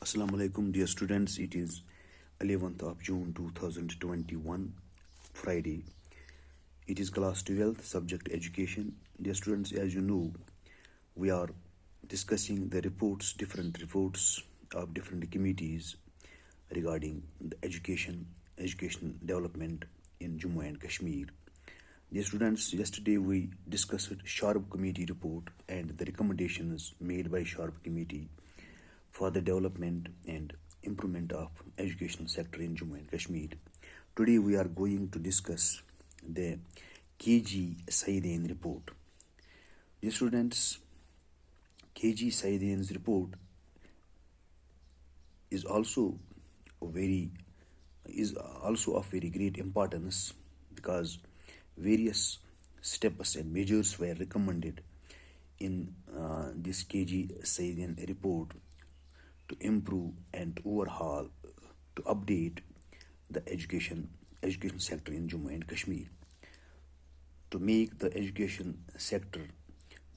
Assalamu alaikum, dear students. It is 11th of June 2021, Friday. It is class 12th, subject education. Dear students, as you know, we are discussing the reports, different reports of different committees regarding the education development in Jammu and Kashmir. Dear students, yesterday we discussed Sharp Committee report and the recommendations made by Sharp Committee for the development and improvement of education sector in Jammu and Kashmir. Today we are going to discuss the K.G.Saiydian Report. Dear students, K.G.Saiydian's report is also of very great importance because various steps and measures were recommended in this K.G.Saiydian report to improve and overhaul, to update the education sector in Jammu and Kashmir, to make the education sector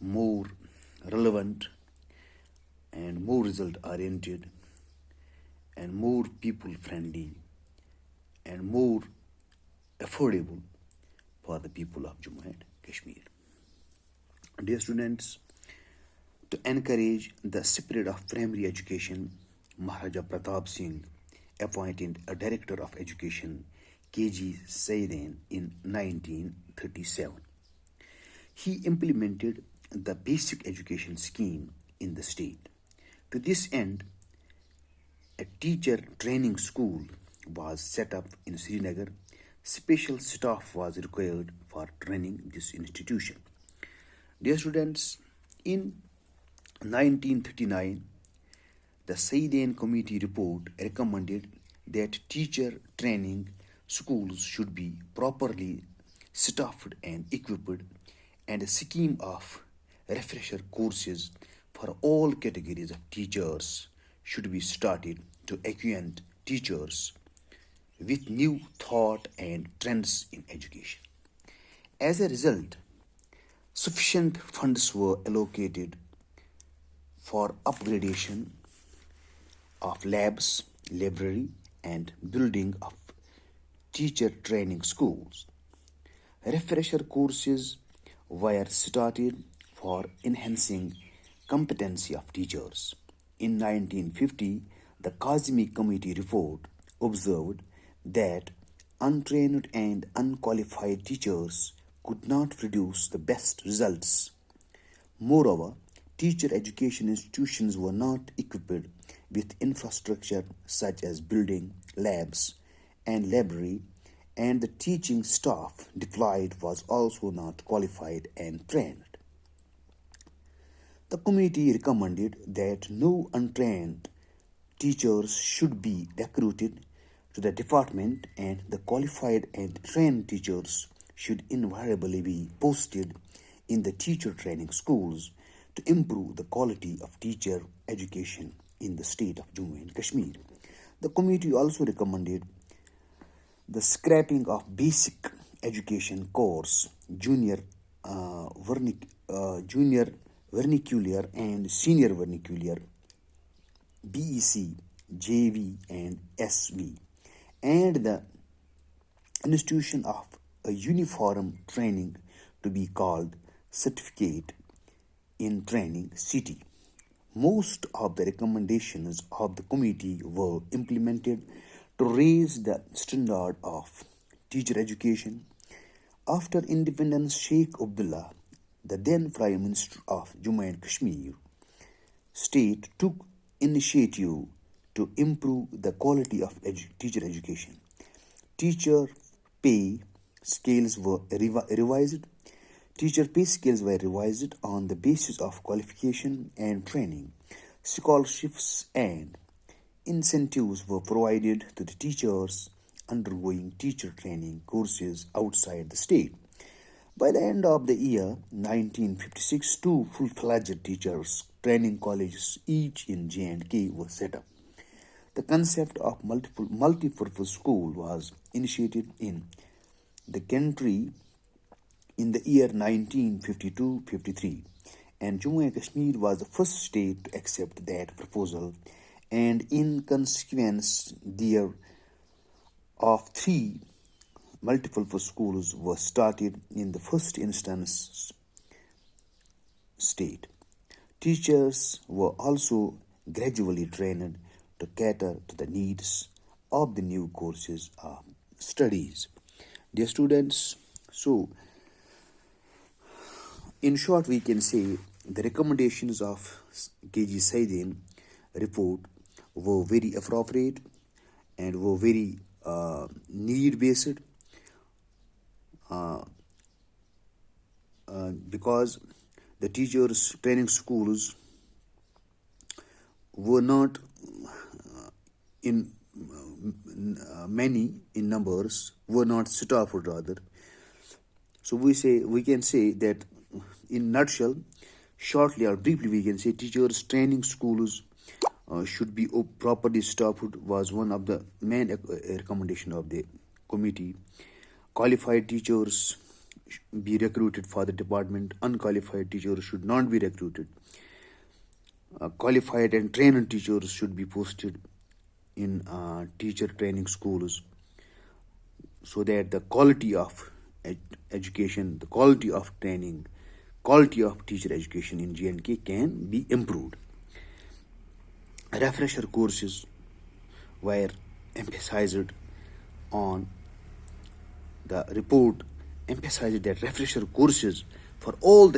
more relevant and more result oriented and more people friendly and more affordable for the people of Jammu and Kashmir. Dear students, to encourage the spirit of primary education, Maharaja Pratap Singh appointed a director of education, K.G.Saiydian, in 1937. He implemented the basic education scheme in the state. To this end, a teacher training school was set up in Srinagar. Special staff was required for training this institution. Dear students, in 1939, the Saiydian Committee report recommended that teacher training schools should be properly staffed and equipped, and a scheme of refresher courses for all categories of teachers should be started to acquaint teachers with new thought and trends in education. As a result, sufficient funds were allocated for upgradation of labs, library, and building of teacher training schools. Refresher courses were started for enhancing competency of teachers. In 1950, the Kazmi Committee report observed that untrained and unqualified teachers could not produce the best results. Moreover, teacher education institutions were not equipped with infrastructure such as building, labs, and library, and the teaching staff deployed was also not qualified and trained. The committee recommended that no untrained teachers should be recruited to the department, and the qualified and trained teachers should invariably be posted in the teacher training schools to improve the quality of teacher education in the state of Jammu and Kashmir. The committee also recommended the scrapping of basic education course, junior vernacular and senior vernacular, BEC, JV, and SV, and the institution of a uniform training to be called certificate in training city. Most of the recommendations of the committee were implemented to raise the standard of teacher education. After independence, Sheikh Abdullah, the then Prime Minister of Jammu and Kashmir state, took initiative to improve the quality of teacher education. Teacher pay scales were revised. Teacher pay scales were revised on the basis of qualification and training. Scholarships and incentives were provided to the teachers undergoing teacher training courses outside the state. By the end of the year 1956, 2 full-fledged teachers training colleges, each in J&K, were set up. The concept of multi-purpose school was initiated in the country in the year 1952-53, and Jammu and Kashmir was the first state to accept that proposal and in consequence there of three multiple for schools were started in the first instance state. Teachers were also gradually trained to cater to the needs of the new courses of studies. Dear students, so in short, we can say the recommendations of K.G.Saiydian report were very appropriate and were very need based because the teachers training schools were not in many in numbers, were not staffed rather. So we can say that in nutshell, shortly or briefly, we can say teachers training schools should be properly staffed was one of the main recommendation of the committee. Qualified teachers be recruited for the department. Unqualified teachers should not be recruited. Qualified and trained teachers should be posted in teacher training schools so that the quality of education, the quality of training, quality of teacher education in J&K can be improved. Refresher courses were emphasized on the report emphasized that refresher courses for all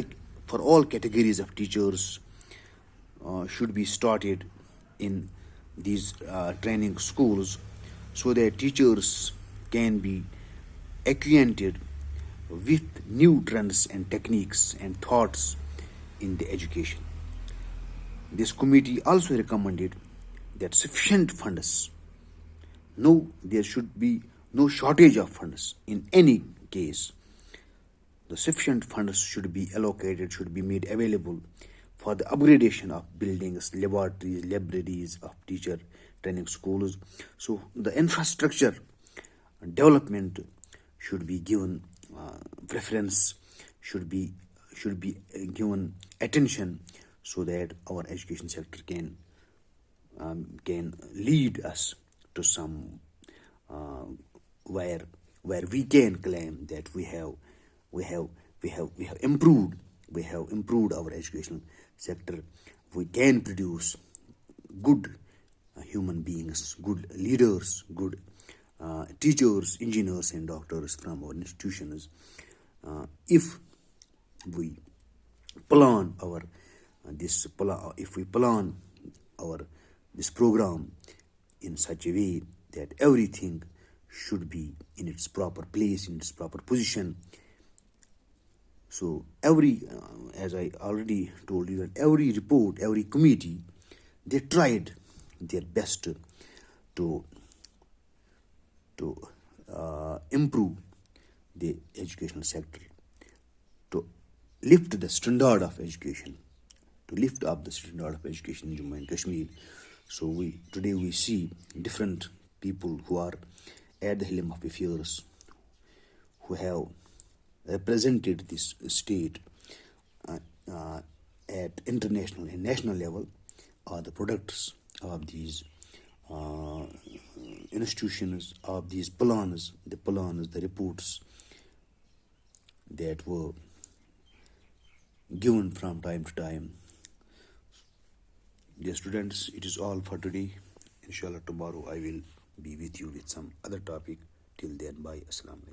categories of teachers should be started in these training schools so that teachers can be acquainted with new trends and techniques and thoughts in the education. This committee also recommended that sufficient funds, there should be no shortage of funds in any case. The sufficient funds should be allocated, should be made available for the upgradation of buildings, laboratories, libraries of teacher training schools. So the infrastructure development should be given preference, should be given attention so that our education sector can lead us to some where we can claim that we have improved our educational sector. We can produce good human beings, good leaders, good teachers, engineers, and doctors from our institutions if we plan our this program in such a way that everything should be in its proper place, in its proper position. So as I already told you, that every report, every committee, they tried their best to improve the educational sector, to lift the standard of education, to lift up the standard of education in Jammu and Kashmir. So today we see different people who are at the helm of affairs, who have represented this state at international and national level, are the products of these institutions, of these plans, the reports that were given from time to time. Dear students, it is all for today. Inshallah, tomorrow I will be with you with some other topic. Till then, bye. Assalamu alaikum.